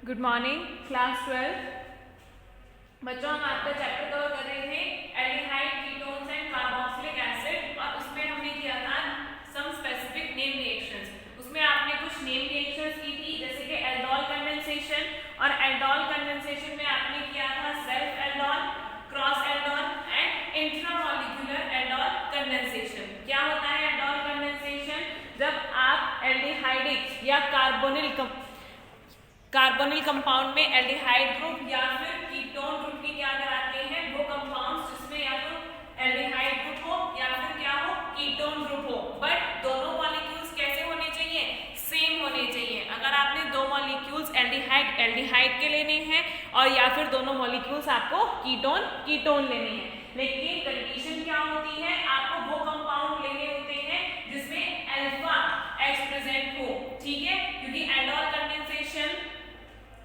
Good morning class 12। बच्चों, हम आपका चैप्टर कवर कर रहे थे aldehyde, ketones and carboxylic acid, और उसमें हमने किया था सम स्पेसिफिक नेम रिएक्शंस। उसमें आपने कुछ नेम रिएक्शंस की थी, जैसे कि एल्डोल कंडेंसेशन, और एल्डोल कंडेंसेशन में आपने किया था self aldol, cross aldol and intramolecular aldol condensation. क्या होता है एल्डोल कंडेंसेशन? जब आप एल्डिहाइडिक या कार्बोनिल कंपाउंड में एल्डिहाइड ग्रुप या फिर कीटोन ग्रुप की क्या कराते हैं, वो कंपाउंड्स जिसमें या तो एल्डिहाइड ग्रुप हो या फिर क्या हो, कीटोन ग्रुप हो, बट दोनों मॉलिक्यूल्स कैसे होने चाहिए, सेम होने चाहिए। अगर आपने दो मॉलिक्यूल्स एल्डिहाइड के लेने हैं और या फिर दोनों मॉलिक्यूल्स आपको कीटोन लेने हैं, लेकिन कंडीशन क्या होती है, आपको वो कंपाउंड लेने होते हैं जिसमें अल्फा H प्रेजेंट हो, ठीक है, क्योंकि एल्डोल कंडेंसेशन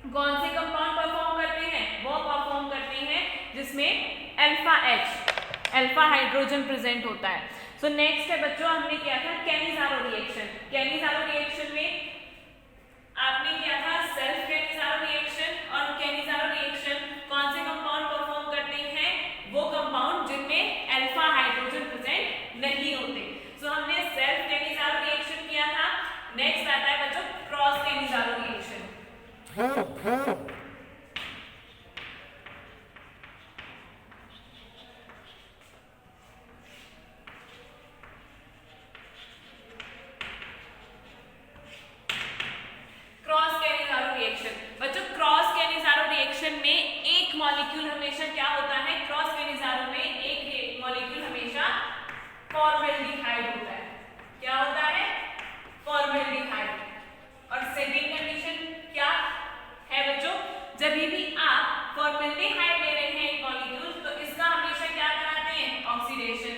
कौन से कंपाउंड परफॉर्म करते हैं, वो परफॉर्म करते हैं जिसमें अल्फा हाइड्रोजन प्रेजेंट होता है। सो नेक्स्ट है बच्चों, हमने किया था कैनिज़ारो रिएक्शन। कैनिज़ारो रिएक्शन में आपने किया था सेल्फ कैनिज़ारो रिएक्शन, और कैनिज़ारो रिएक्शन कौन से कंपाउंड परफॉर्म करते हैं, वो कंपाउंड जिनमें अल्फा हाइड्रोजन प्रेजेंट नहीं होते। सो हमने सेल्फ कैनिज़ारो रिएक्शन किया था। नेक्स्ट आता है बच्चों cross Cannizzaro reaction. Cross Cannizzaro reaction, बच्चों क्रॉस कैनिज़ारो रिएक्शन में एक मॉलिक्यूल हमेशा क्या होता है, क्रॉस कैनिज़ारो में एक मॉलिक्यूल हमेशा फॉर्मेल्डिहाइड होता है। क्या होता है, फॉर्मेल्डिहाइड। और सेकंड कंडीशन क्या है बच्चों, जब भी आप फॉर्मेल्डिहाइड ले रहे हैं एक मॉलिक्यूल, तो इसका हमेशा क्या कराते हैं, ऑक्सीडेशन।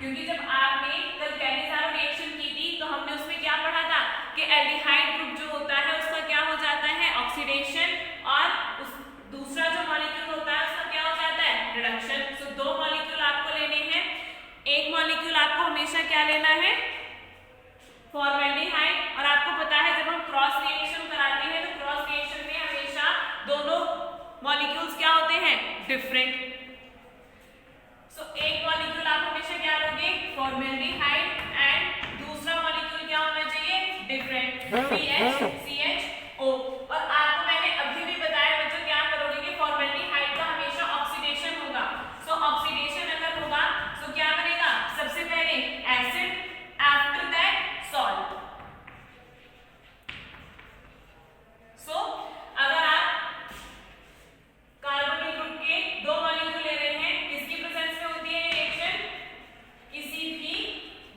क्योंकि जब आपने कल कैनिज़ारो रिएक्शन की थी तो हमने उसमें क्या पढ़ा था कि एल्डिहाइड ग्रुप जो होता है उसका क्या हो जाता है, ऑक्सीडेशन, और उस दूसरा जो मॉलिक्यूल होता है उसका क्या हो जाता है, रिडक्शन। सो दो मॉलिक्यूल आपको लेने हैं, एक मॉलिक्यूल आपको हमेशा क्या लेना है, फॉर्मेल्डिहाइड, और आपको पता है जब हम क्रॉस रिएक्शन कराते हैं तो क्रॉस रिएक्शन में हमेशा दोनों मॉलिक्यूल्स क्या होते हैं, डिफरेंट। सो एक मॉलिक्यूल आप हमेशा क्या लोगे, फॉर्मेल्डिहाइड, एंड दूसरा मॉलिक्यूल क्या होना चाहिए, डिफरेंट, CHO। और आपको मैंने अभी भी बताया बच्चों, क्या करोगे कि फॉर्मेल्डिहाइड का हमेशा ऑक्सीडेशन होगा। सो ऑक्सीडेशन अगर होगा तो क्या बनेगा, सबसे पहले एसिड, आफ्टर दैट सॉल्ट। सो अगर आप कार्बोनिल ग्रुप के दो मॉलिक्यूल ले रहे हैं, किसकी प्रेजेंस में होती है रिएक्शन, किसी भी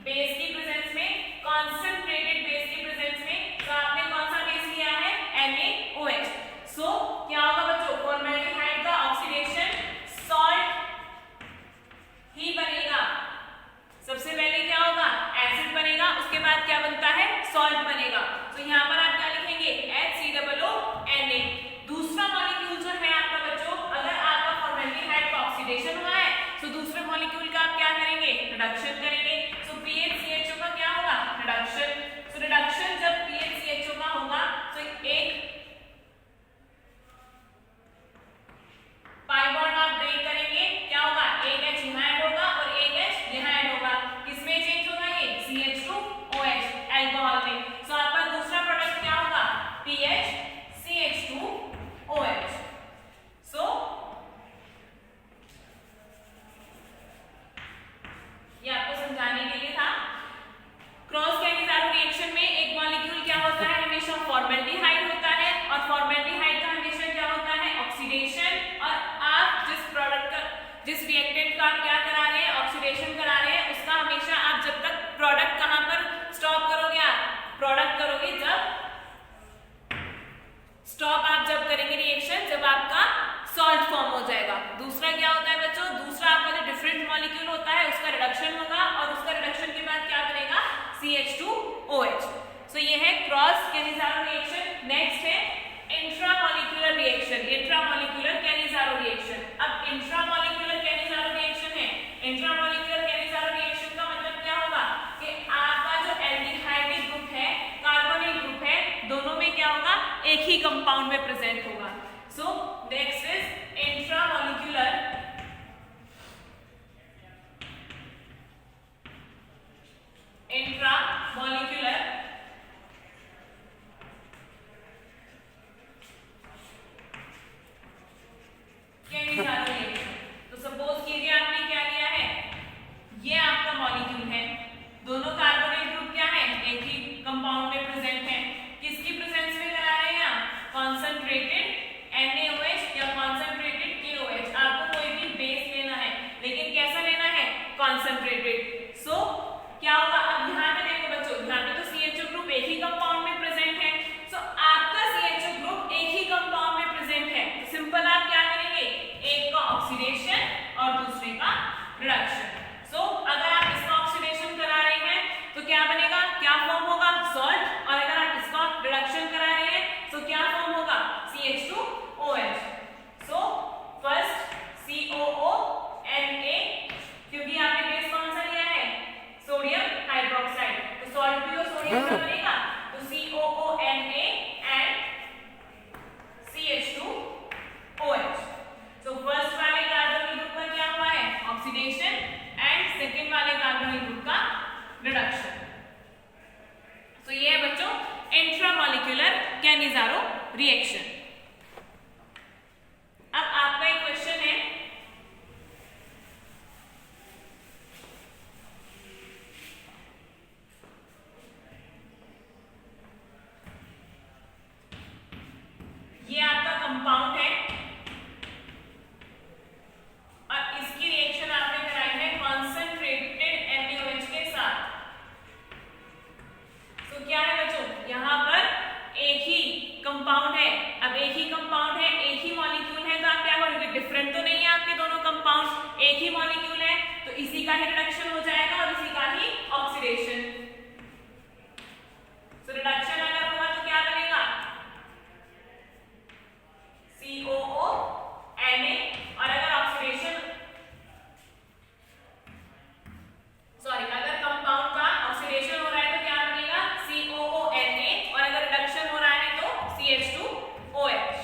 बेस की प्रेजेंस में, कॉन्सेंट्रेटेड बेस की प्रेजेंस में। तो आपने कौन सा बेस लिया है, NaOH। सो क्या होगा बच्चों, फॉर्मेल्डिहाइड का ऑक्सीडेशन सॉल्ट ही बनेगा। सबसे पहले क्या होगा, एसिड बनेगा, उसके बाद क्या बनता है, सॉल्ट बनेगा। तो यहाँ पर आप क्या लिखेंगे, HCOONA। दूसरा मॉलिक्यूल जो है आपका बच्चों, अगर आपका फॉर्मेल्डिहाइड का ऑक्सीडेशन हुआ है तो दूसरे मॉलिक्यूल का आप क्या करेंगे, रिडक्शन करेंगे। सो PHCHO का क्या होगा, रिडक्शन। सो रिडक्शन जब PHCHO का होगा तो एक पाई बॉन्ड आप ब्रेक करेंगे, क्या होगा, एक H यहाँ ऐड होगा और एक H यहाँ ऐड होगा। किसमें चेंज होगा, ये CH2OH अल्कोहल में। सो आपका दूसरा प्रोडक्ट क्या होगा, PHCH2OH। सो ये आपको समझाने के लिए था। क्रॉस कैनिज़ारो रिएक्शन में एक मॉलिक्यूल क्या होता है, हमेशा फॉर्मेल्डिहाइड होता है, और फॉर्मेल्डिहाइड का हमेशा क्या होता है, ऑक्सीडेशन। और आप जिस रिएक्टेंट का आप क्या करा रहे हैं, ऑक्सीडेशन करा रहे हैं, उसका हमेशा आप जब तक प्रोडक्ट कहां पर स्टॉप करोगे, आप प्रोडक्ट करोगे जब स्टॉप आप जब करेंगे रिएक्शन, जब आपका सॉल्ट फॉर्म हो जाएगा। दूसरा क्या होता है बच्चों, दूसरा आपका जो डिफरेंट मॉलिक्यूल होता है उसका रिडक्शन होगा, और उसका रिडक्शन के बाद क्या बनेगा, CH2OH। सो ये है क्रॉस कैनिज़ारो रिएक्शन। नेक्स्ट है intramolecular reaction, intramolecular Cannizzaro reaction. अब इंट्रामॉलिक्यूलर कैनिज़ारो रिएक्शन है, इंट्रामॉलिक्यूलर कैनिज़ारो रिएक्शन का मतलब क्या होगा कि आपका जो एल्डिहाइडिक ग्रुप है, कार्बोनिल ग्रुप कंपाउंड में प्रेजेंट होगा। सो नेक्स्ट इज इंट्रामॉलिक्यूलर तो सपोज कीजिए आपने क्या लिया है, ये आपका मॉलिक्यूल है, दोनों कार्बोनेट ग्रुप क्या है, एक ही कंपाउंड में प्रेजेंट है। किसकी प्रेजेंस में करा रहे हैं आप, कॉन्सेंट्रेटेड NaOH या कॉन्सेंट्रेटेड KOH। आपको कोई भी बेस लेना है, लेकिन कैसा लेना है, कॉन्सेंट्रेटेड। सो क्या होगा, अब ध्यान में देखो बच्चों, ध्यान में तो CHO ग्रुप एक ही कंपाउंड में प्रेजेंट है। सो आपका CHO ग्रुप एक ही कंपाउंड में प्रेजेंट है, तो सिंपल आप क्या करेंगे, एक का ऑक्सीडेशन और दूसरे का रिडक्शन। सो अगर आप इसका ऑक्सीडेशन करा रहे हैं तो क्या बनेगा, क्या फॉर्म होगा, सॉल्ट, और अगर आप इसका रिडक्शन करा रहे हैं तो क्या फॉर्म होगा, CH2OH। सो फर्स्ट COONA, क्योंकि आपने बेस कौन सा लिया है, सोडियम हाइड्रोक्साइड, तो सॉल्ट भी तो सोडियम का बनेगा, तो COONA and CH2OH। So first वाले कार्बोनिल ग्रुप का क्या हुआ है, ऑक्सीडेशन, एंड सेकंड वाले कार्बोनिल ग्रुप का रिडक्शन। सो ये है बच्चों इंट्रामॉलिक्यूलर कैनिज़ारो रिएक्शन। अब आपका एक क्वेश्चन है, ये आपका कंपाउंड है और इसकी रिएक्शन आपने कराई है कॉन्सेंट्रेटेड NaOH के साथ। तो क्या है बच्चों, यहाँ पर एक ही कंपाउंड है, अब एक ही कंपाउंड है, एक ही मॉलिक्यूल है, तो आप क्या करोगे, डिफरेंट तो नहीं है आपके दोनों कंपाउंड, एक ही मॉलिक्यूल है, तो इसी का ही रिडक्शन हो जाएगा और इसी का ही ऑक्सीडेशन। तो रिडक्शन अगर हुआ तो क्या बनेगा, COONA, और अगर ऑक्सीडेशन, सॉरी, अगर कंपाउंड का ऑक्सीडेशन हो रहा है तो क्या बनेगा, COONA, और अगर रिडक्शन हो रहा है तो CH2OH।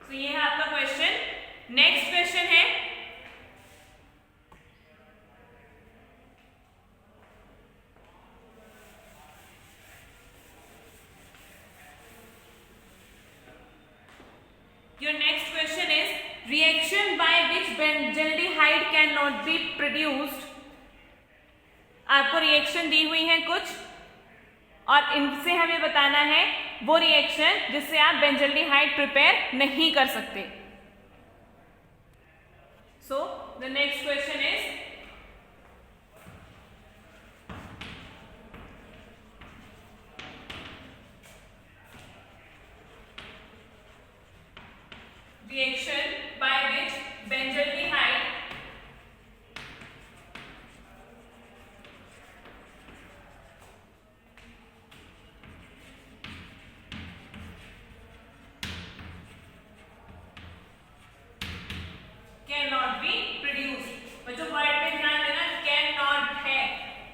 तो ये है आपका क्वेश्चन। नेक्स्ट क्वेश्चन है, your next question is reaction by which benzaldehyde cannot be produced। आपको रिएक्शन दी हुई है कुछ और इनसे हमें बताना है वो रिएक्शन जिससे आप बेंजल्डिहाइड प्रिपेयर नहीं कर सकते। So the next question is reaction by which benzaldehyde cannot be produced। बच्चों वर्ड पे ध्यान देना, cannot है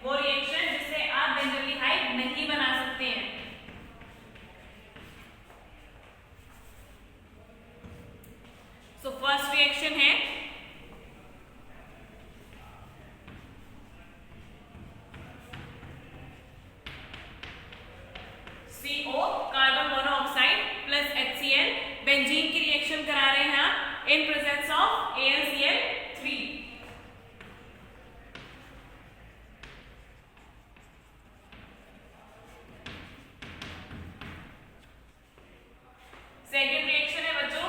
वो रिएक्शन जिससे आप बेंजल्डिहाइड नहीं बना सकते हैं। सो फर्स्ट रिएक्शन है CO carbon monoxide plus HCl, benzene की रिएक्शन करा रहे हैं आप इन presence of AlCl3। Second reaction है बच्चों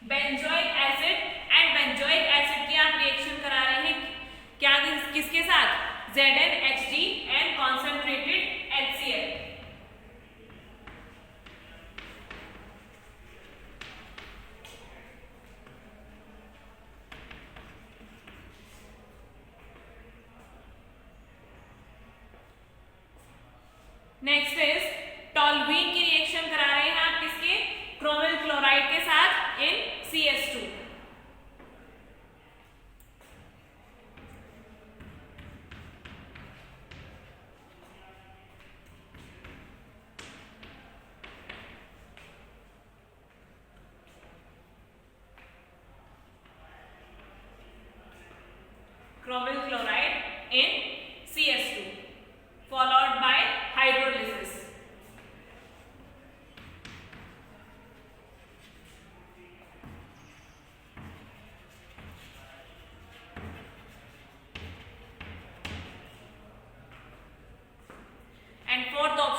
benzoic acid and benzoic acid की आप रिएक्शन करा रहे हैं क्या, किसके साथ, ZnHD and concentrated HCl। Next is toluene की रिएक्शन करा रहे हैं आप किसके, क्रोमिल क्लोराइड के साथ in CS2।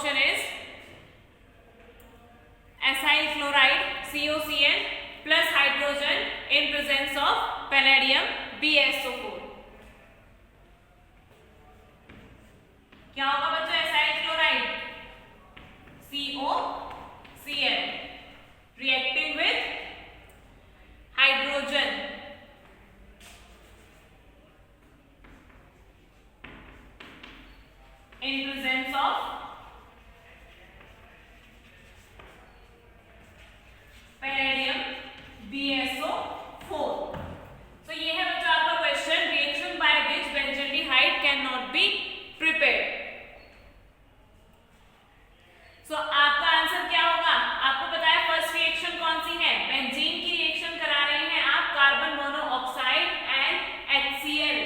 Option is acyl chloride COCl plus hydrogen in presence of palladium BSO4। क्या होगा बच्चों? एसाइल chloride COCl reacting with hydrogen in presence of palladium BSO4। तो ये है बच्चों आपका question, reaction by which benzaldehyde can not be prepared. So आपका आंसर क्या होगा? आपको पता है फर्स्ट रिएक्शन कौन सी है? बेंजीन की रिएक्शन करा रहे हैं आप, कार्बन मोनोऑक्साइड एंड HCl।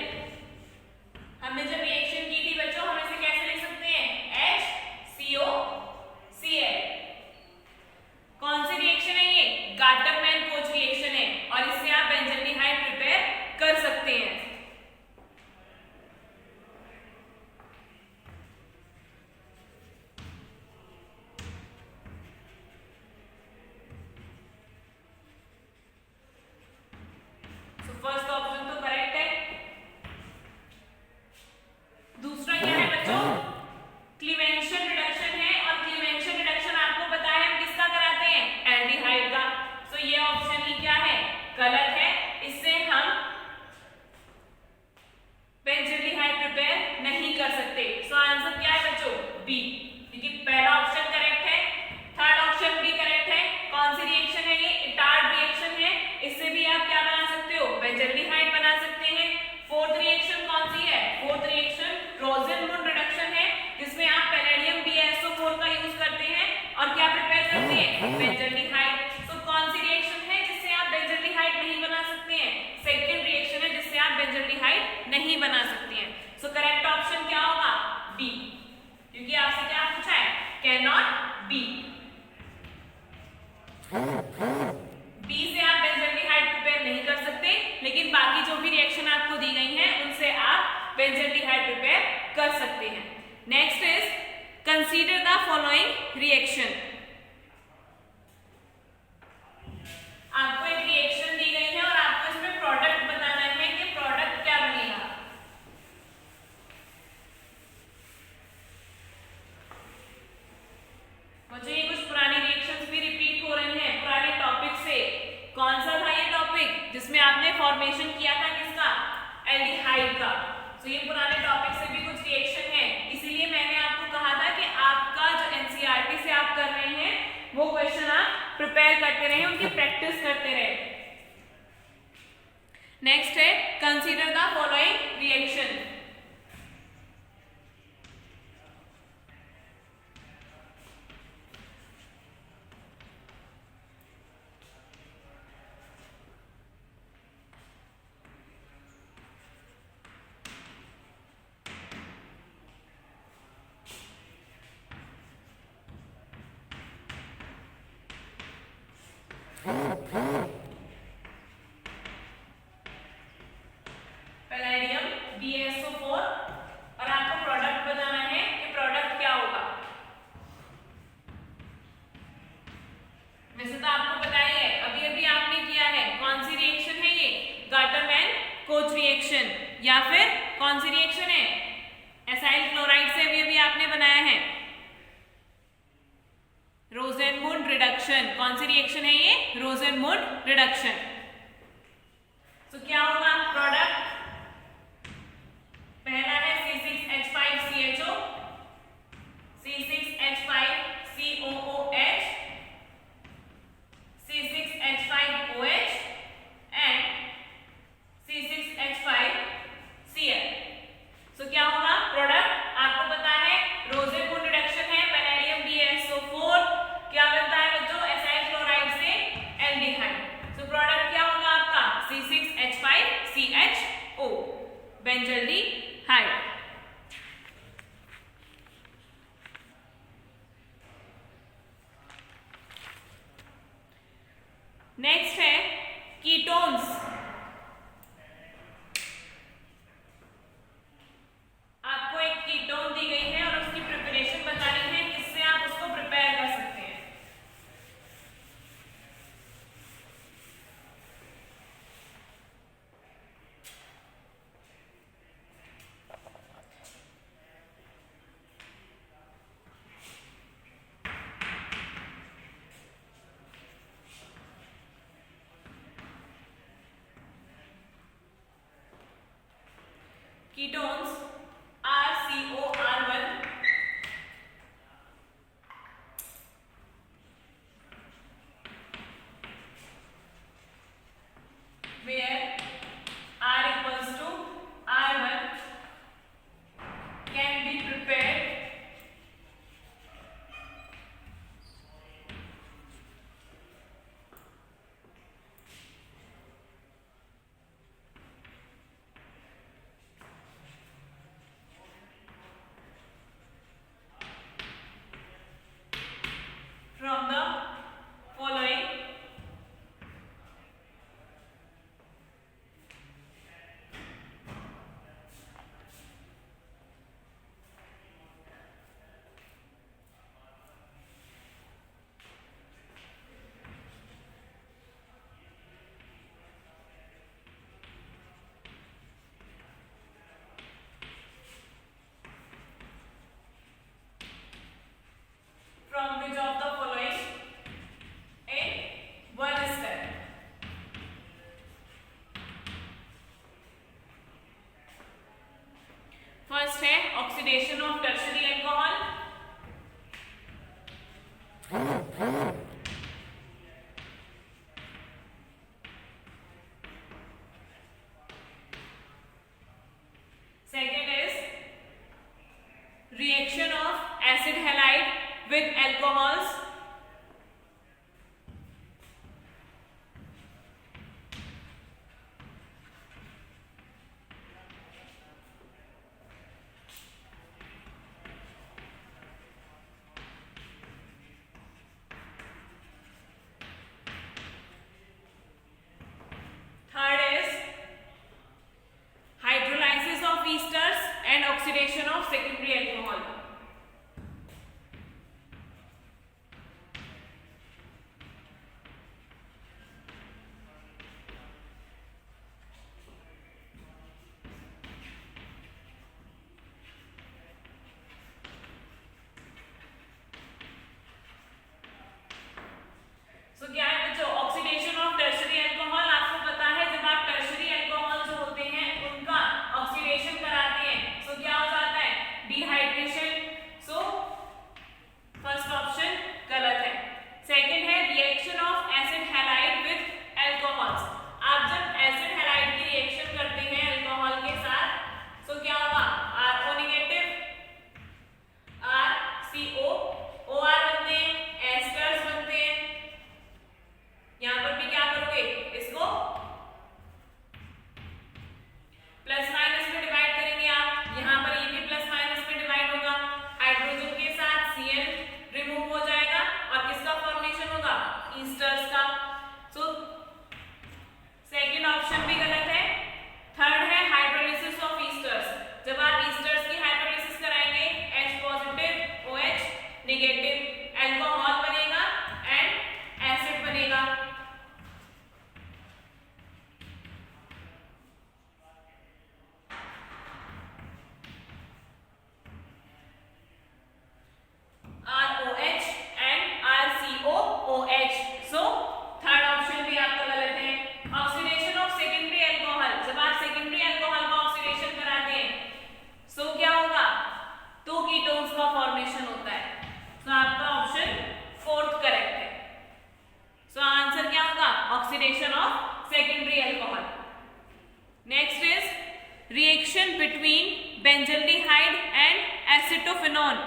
हमने जब रिएक्शन की थी बच्चों, हम इसे कैसे लिख सकते हैं? HCOCl। कौन सी रिएक्शन है ये? गाटरमैन-कोच रिएक्शन है, और इससे आप बेंजल्डिहाइड प्रिपेयर कर सकते हैं। फर्स्ट ऑप्शन तो करेक्ट है। दूसरा क्या है बच्चों? क्लीवेंशन रिडक्शन है, और क्लीवेंशन रिडक्शन आपको पता है हम किसका कराते हैं? एल्डिहाइड का। सो ये ऑप्शन ही क्या है? गलत है। इससे हम बेंजल्डिहाइड प्रिपेयर नहीं कर सकते। सो आंसर क्या है बच्चों? बी, क्योंकि पहला ऑप्शन करेक्ट है, थर्ड ऑप्शन भी करेक्ट है। कौन सी रिएक्शन है ये? इटार्ड रिएक्शन है। इससे भी आप क्या बना सकते हो? बेंजल्डिहाइड बना सकते हैं। फोर्थ रिएक्शन कौन सी है? फोर्थ रिएक्शन रोसेनमुंड रिडक्शन है, जिसमें आप पैलेडियम BSO4 का यूज करते हैं और क्या प्रिपेयर करते हैं? बेंजल्डिहाइड। तो कौन सी रिएक्शन है जिससे आप बेंजल्डिहाइड नहीं बना सकते हैं? सेकंड रिएक्शन है जिससे आप बेंजल्डिहाइड नहीं बना सकते हैं। सो करेक्ट ऑप्शन क्या होगा? बी, क्योंकि आपसे क्या पूछा है? Can not B. बी से आप बेंजल्डिहाइड प्रिपेयर नहीं कर सकते, लेकिन बाकी जो भी रिएक्शन आपको दी गई हैं उनसे आप बेंजल्डिहाइड प्रिपेयर कर सकते हैं। Next is consider the following reaction. आपको एक रिएक्शन दी गई है और आपको इसमें प्रोडक्ट बताना है कि प्रोडक्ट क्या बनेगा। मुझे ये कुछ पुरानी रिएक्शंस भी रिपीट हो रही हैं पुराने टॉपिक से। कौन सा था ये टॉपिक जिसमें आपने फॉर्मेशन किया था किसका? एल्डिहाइड का। तो ये पुराने टॉपिक से भी कुछ रिएक्शन है, इसीलिए मैंने आपको कहा था कि आपका जो एनसीईआरटी से आप कर रहे हैं वो क्वेश्चन आप प्रिपेयर करते रहे, उनकी प्रैक्टिस करते रहे। नेक्स्ट है consider the following reaction. Palladium BSO4, और आपको प्रोडक्ट बताना है कि प्रोडक्ट क्या होगा। वैसे तो आपको पता ही है, अभी अभी आपने किया है। कौन सी रिएक्शन है ये? गाटरमैन-कोच रिएक्शन, या फिर कौन सी रिएक्शन है? एसाइल क्लोराइड से अभी अभी आपने बनाया है रोसेनमुंड रिडक्शन। कौन सी रिएक्शन है ये? रोसेनमुंड रिडक्शन। तो क्या होगा प्रोडक्ट? पहला है C6H5CHO, C6H5COOH, C6H5OH and C6H5Cl। तो क्या होगा प्रोडक्ट? आपको पता है रोसेनमुंड रिडक्शन है, पैलेडियम BSO4 क्या बनता है बच्चों? एसाइल क्लोराइड से एल्डिहाइड। तो प्रोडक्ट क्या होगा आपका? C6H5CHO, benzaldehyde. नेक्स्ट है कीटोन्स। आपको एक कीटोन दी गई है और उसकी प्रिपरेशन बतानी है किससे? ketones RCOR1 where R equals to R1 can be prepared from the following from which of the following in one step. First है oxidation of tertiary alcohol, second is reaction of acid halide with alcohols, third is hydrolysis of esters and oxidation of secondary alcohol. क्या है बच्चों, oxidation of tertiary alcohol आपको पता है जब आप tertiary alcohol जो होते हैं उनका ऑक्सीडेशन कराते हैं सो क्या हो जाता है, डिहाइड्रेशन. सो फर्स्ट ऑप्शन गलत है. सेकंड है reaction of acid halide with alcohols. आप जब एसिड हैलाइड की रिएक्शन करते हैं अल्कोहल के साथ सो क्या होगा, RO नेगेटिव RCO OR बनते हैं, एस्टर्स बनते हैं. यहां पर भी क्या करोगे, इसको प्लस माइनस में डिवाइड करेंगे आप. यहां पर ये भी प्लस माइनस में डिवाइड होगा. हाइड्रोजन के साथ Cl रिमूव हो जाएगा और किसका फॉर्मेशन होगा, ईस्टर्स का. सो सेकंड ऑप्शन भी गलत है. थर्ड है हाइड्रोलिसिस ऑफ ईस्टर्स. जब आप ईस्टर्स की हाइड्रोलिसिस कराएंगे H positive OH negative alcohol बनेगा एंड एसिड बनेगा. ROH and RCOOH. So third option भी आपका गलत है. Oxidation of secondary alcohol. जब आप सेकेंडरी अल्कोहल का ऑक्सीडेशन कराते हैं सो क्या होगा, दो कीटोन्स का फॉर्मेशन होता है. सो आपका ऑप्शन फोर्थ करेक्ट है. सो आंसर क्या होगा, oxidation of secondary alcohol. Next is reaction between benzaldehyde and acetophenone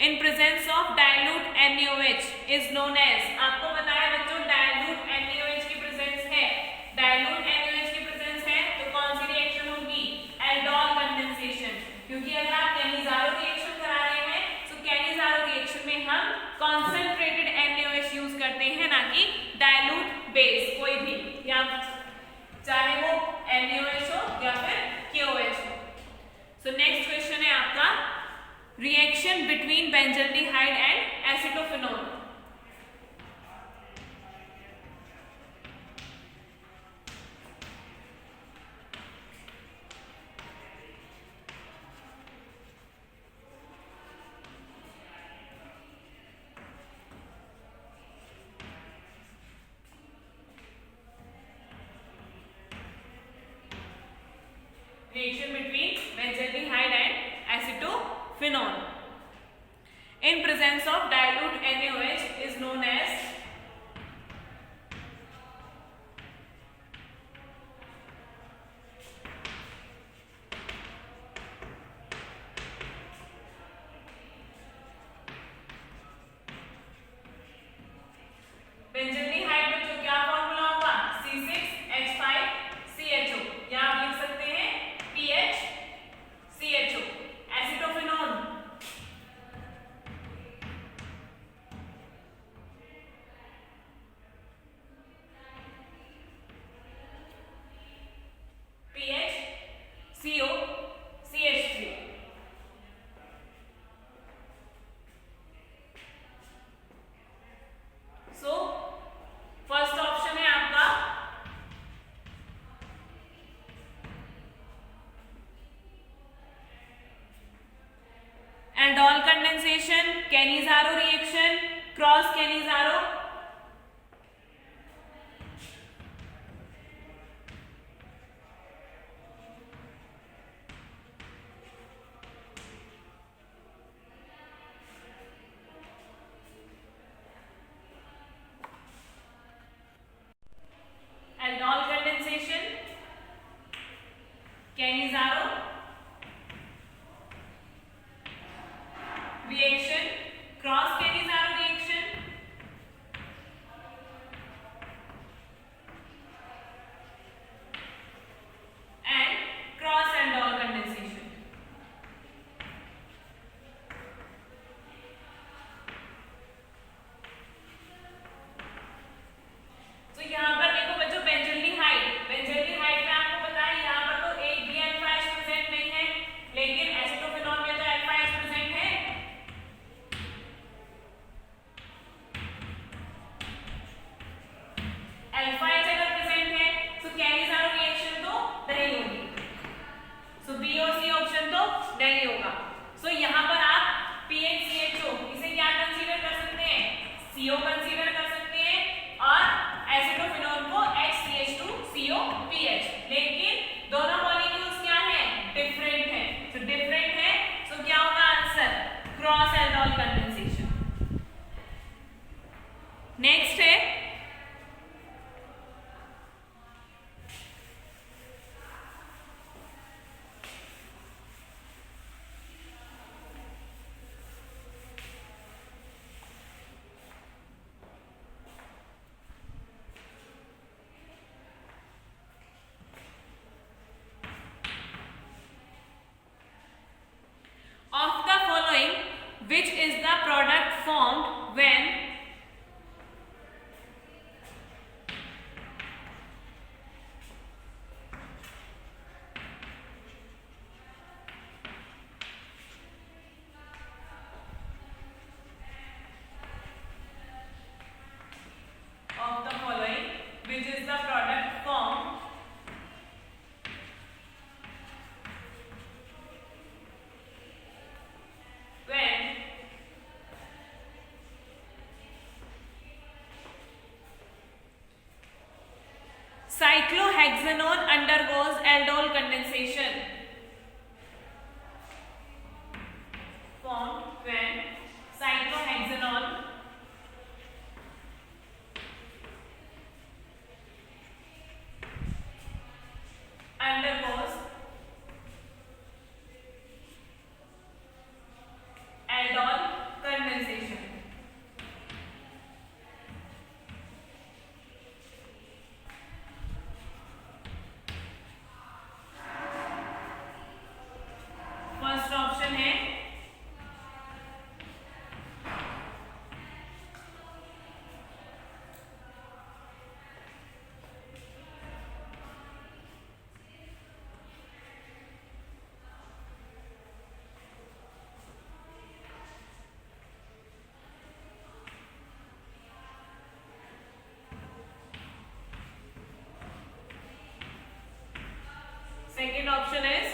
in presence of dilute NaOH is known as. आपको पता है बच्चों dilute NaOH की प्रेजेंस है. dilute NaOH की प्रेजेंस है तो कौन सी रिएक्शन होगी, एल्डोल कंडेंसेशन. क्योंकि अगर आप कैनिज़ारो रिएक्शन करा रहे हैं तो कैनिज़ारो रिएक्शन में हम कॉन्सेंट्रेटेड NaOH यूज करते हैं ना कि डाइल्यूट बेस कोई भी, या चाहे वो NaOH हो या फिर KOH हो. सो नेक्स्ट क्वेश्चन है आपका reaction between benzaldehyde and acetophenone. reaction between benzaldehyde and acetophenone in presence of dilute NaOH is known as benzaldehyde में जो क्या फॉर्मूला होगा C6H5CHO, या आप लिख सकते हैं PHCHO। Acetophenone PHCOCH3। So first option है आपका aldol condensation, Cannizzaro reaction, cross Cannizzaro. Aldol condensation, Cannizzaro reaction, cross Cannizzaro reaction, and cross aldol condensation. तो यहाँ पर देखो बच्चों बेंजल्डिहाइड पे आपको पता है यहाँ पर तो एक भी अल्फा एच प्रेजेंट नहीं है, लेकिन एसिटोफिनॉल में तो अल्फा एच प्रेजेंट है। अल्फा एच अगर प्रेजेंट है तो कैनिजारो रिएक्शन तो नहीं होगी, सो बी और सी ऑप्शन तो नहीं होगा। सो यहाँ पर आप PHCHO इसे क्या कंसीडर कर सकते हैं, CO कंसीडर कर सकते हैं, और एसिटोफिनोल को HCH2COPH, लेकिन दोनों मॉलिक्यूल्स क्या हैं, डिफरेंट हैं। सो डिफरेंट है, सो क्या होगा answer, cross aldol condensation. Next है of the following which is the product formed when of the following which is the product formed when cyclohexanone undergoes aldol condensation, formed when cyclohexanone undergoes aldol condensation। First option है second option is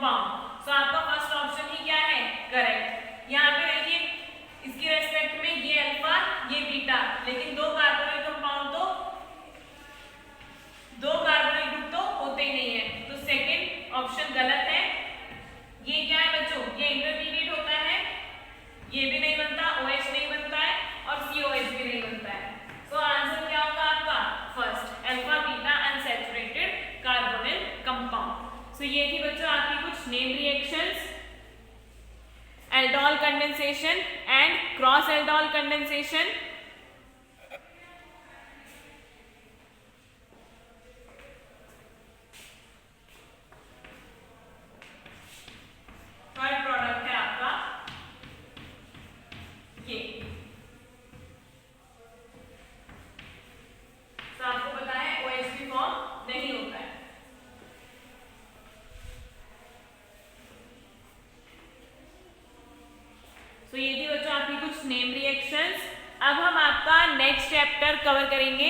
compound. सो आपका first option ही क्या है, correct. यहाँ पे देखिए इसकी respect में ये अल्फा ये बीटा, लेकिन दो कार्बोनिल कंपाउंड तो दो कार्बोनिल ग्रुप तो होते ही नहीं है, तो सेकंड ऑप्शन गलत है। ये क्या है बच्चों, ये इंटरमीडिएट होता है, ये भी नहीं बनता, OH नहीं बनता है और COH भी नहीं बनता है। तो आंसर क्या होगा आपका first, alpha beta unsaturated carbonyl compound. So ये थी बच्चों आपकी कुछ name reactions, aldol condensation and cross aldol condensation. Third product है आपका ये। तो आपको पता है OH भी फॉर्म नहीं होता है। तो ये थी बच्चों आपकी कुछ नेम रिएक्शंस। अब हम आपका नेक्स्ट चैप्टर कवर करेंगे,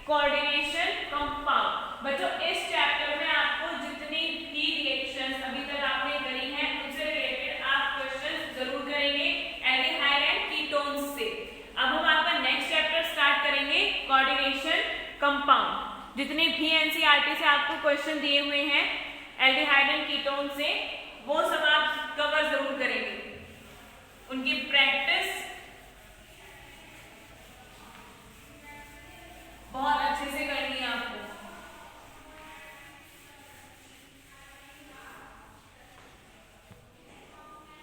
कोऑर्डिनेशन कंपाउंड। बच्चों इस चैप्टर में आपको जितनी भी रिएक्शंस अभी तक आपने करी हैं उनसे रिलेटेड आप क्वेश्चंस जरूर करेंगे एल्डिहाइड एंड कीटोन्स से। अब हम आपका नेक्स्ट चैप्टर स्टार्ट करेंगे, कोऑर्डिनेशन कंपाउंड। जितने भी NCERT से आपको क्वेश्चन दिए हुए हैं एल्डिहाइड एंड कीटोन से, वो सब आप कवर जरूर करेंगे, उनकी प्रैक्टिस बहुत अच्छे से करनी है आपको।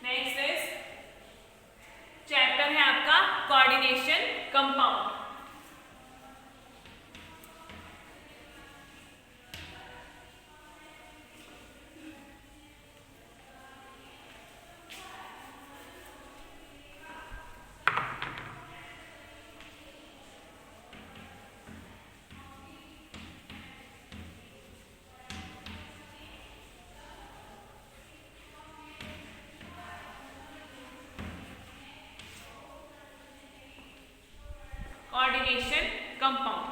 नेक्स्ट इज चैप्टर है आपका कोऑर्डिनेशन कंपाउंड। कोऑर्डिनेशन कंपाउंड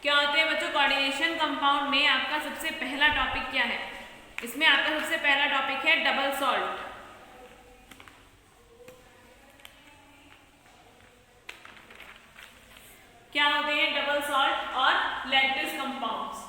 क्या होते हैं बच्चों? कोऑर्डिनेशन कंपाउंड में आपका सबसे पहला टॉपिक क्या है? इसमें आपका सबसे पहला टॉपिक है डबल सॉल्ट। क्या होते हैं डबल सॉल्ट और लैटिस कंपाउंड्स?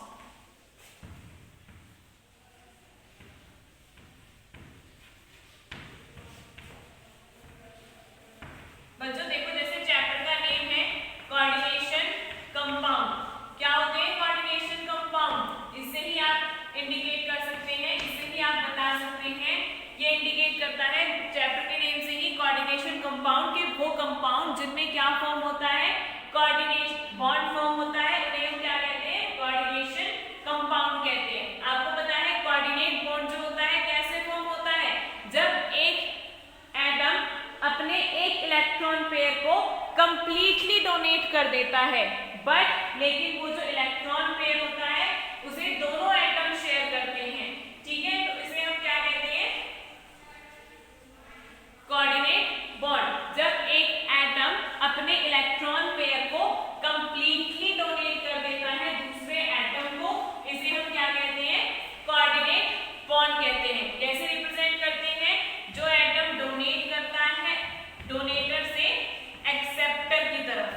बच्चों देखो जैसे चैप्टर का नेम है कोऑर्डिनेशन कंपाउंड। क्या होते हैं कोऑर्डिनेशन कंपाउंड? इससे ही आप इंडिकेट कर सकते हैं, इससे ही आप बता सकते हैं। ये इंडिकेट करता है चैप्टर के नेम से ही कोऑर्डिनेशन कंपाउंड के वो कंपाउंड जिनमें क्या फॉर्म होता है, कोऑर्डिनेशन बॉन्ड फॉर्म होता है, उन्हें हम क्या कहते हैं? कोऑर्डिनेशन कंपाउंड कहते हैं। आपको पता है कोऑर्डिनेट बॉन्ड जो होता है कैसे फॉर्म होता है? जब एक एटम अपने एक इलेक्ट्रॉन पेयर को कंप्लीटली डोनेट कर देता है, बट लेकिन वो जो इलेक्ट्रॉन पेयर होता है उसे दोनों एटम शेयर करते हैं, ठीक है? तो इसे हम क्या कहते हैं? Coordinate bond. जब एक एटम अपने इलेक्ट्रॉन पेयर को कंप्लीटली डोनेट कर देता है दूसरे एटम को, इसे हम क्या कहते हैं? कोऑर्डिनेट बॉन्ड कहते हैं। कैसे रिप्रेजेंट करते हैं? जो एटम डोनेट करता है डोनेटर से एक्सेप्टर की तरफ,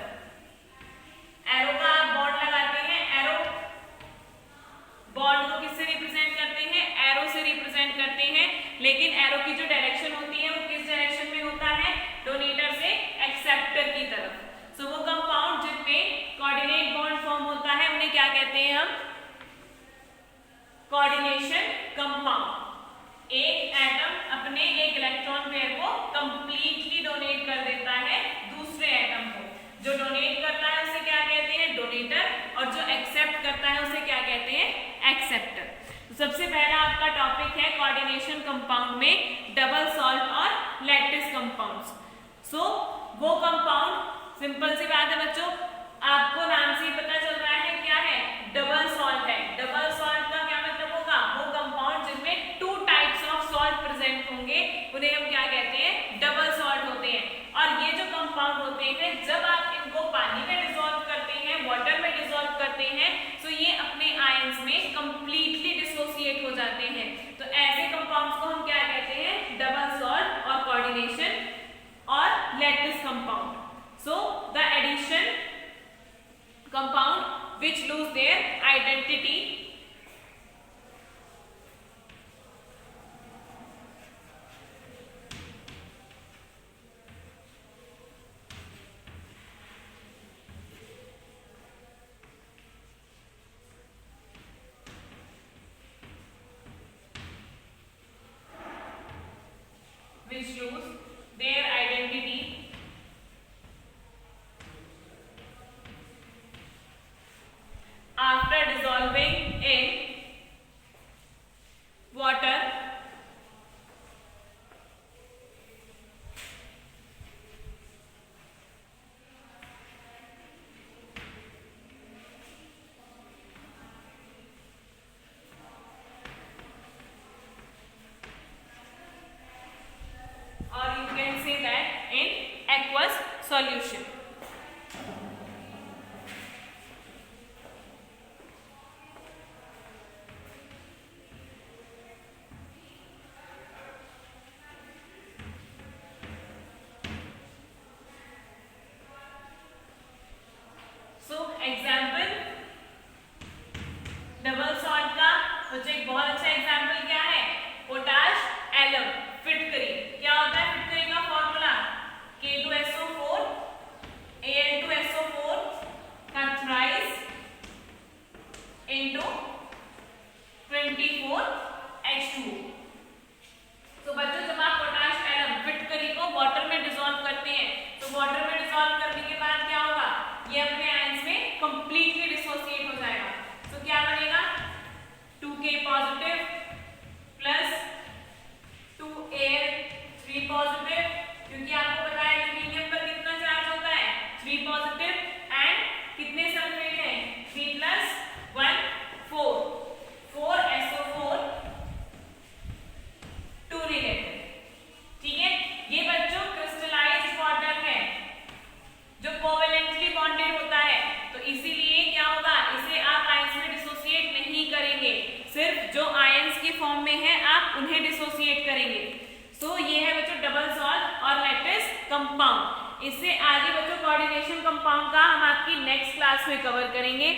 एरो का आप बॉन्ड लगाते हैं, एरो बॉन्ड को किससे रिप्रेजेंट करते हैं? एरो से रिप्रेजेंट करते हैं। लेकिन एरो की जो डायरेक्शन होती है वो किस डायरेक्शन में होता है? डोनेटर से एक्सेप्टर की तरफ। सो वो कंपाउंड जिनमें कोऑर्डिनेट बॉन्ड फॉर्म होता है उन्हें क्या कहते हैं हम? Coordination compound. एक एटम अपने एक इलेक्ट्रॉन पेयर को कंप्लीटली डोनेट कर देता है दूसरे एटम को। जो डोनेट करता है उसे क्या कहते हैं? डोनेटर, और जो एक्सेप्ट करता है उसे क्या कहते हैं? एक्सेप्टर। तो सबसे पहला आपका टॉपिक है कोऑर्डिनेशन कंपाउंड में डबल सॉल्ट और लैटिस कंपाउंड्स। सो वो कंपाउंड, सिंपल सी बात है बच्चों, आपको नाम से ही पता चल रहा है क्या है? डबल सॉल्ट है। डबल सॉल्ट का क्या मतलब होगा? वो कंपाउंड जिनमें two types of salt present होंगे उन्हें हम क्या कहते हैं? डबल सॉल्ट होते हैं। और ये जो कंपाउंड होते हैं जब आप इनको पानी में डिसॉल्व करते हैं, वाटर में डिसॉल्व करते हैं, तो ये अपने आयंस में कंप्लीटली डिसोसिएट हो जाते हैं। तो ऐसे कंपाउंड्स को सॉल्यूशन। एग्जाम्पल डबल सॉल्ट का बच्चों एक बहुत अच्छा एग्जाम्पल क्या है, पोटाश एलम फिटकरी। क्या होता है फिटकरी का फॉर्मूला, K2SO4 Al2SO4 का थ्राइस इनटू 24H2। तो बच्चों जब आप पोटाश एलम फिटकरी को वाटर में डिसॉल्व करते हैं तो वाटर में डिसॉल्व करने के बाद क्या होगा, ये अपने आयंस में कंप्लीटली डिसोसिएट हो जाएगा। तो क्या बनेगा 2K positive plus 2Al3 positive, क्योंकि आपको पता है एल्यूमिनियम पर कितना चार्ज होता है 3 पॉजिटिव एंड कितने सल्फेट है 3 प्लस 1 4 4SO4 2 नेगेटिव। ठीक है, ये बच्चों क्रिस्टलाइज्ड वाटर है जो कोवेलेंटली बॉन्डेड होता है, तो इसीलिए क्या होगा, इसे आप आयंस में डिसोसिएट नहीं करेंगे, सिर्फ जो आयंस के फॉर्म में है आप उन्हें डिसोसिएट करेंगे। सो ये है बच्चों डबल सॉल्ट और लैटिस कंपाउंड। इससे आगे बच्चों कोऑर्डिनेशन कंपाउंड का हम आपकी नेक्स्ट क्लास में कवर करेंगे।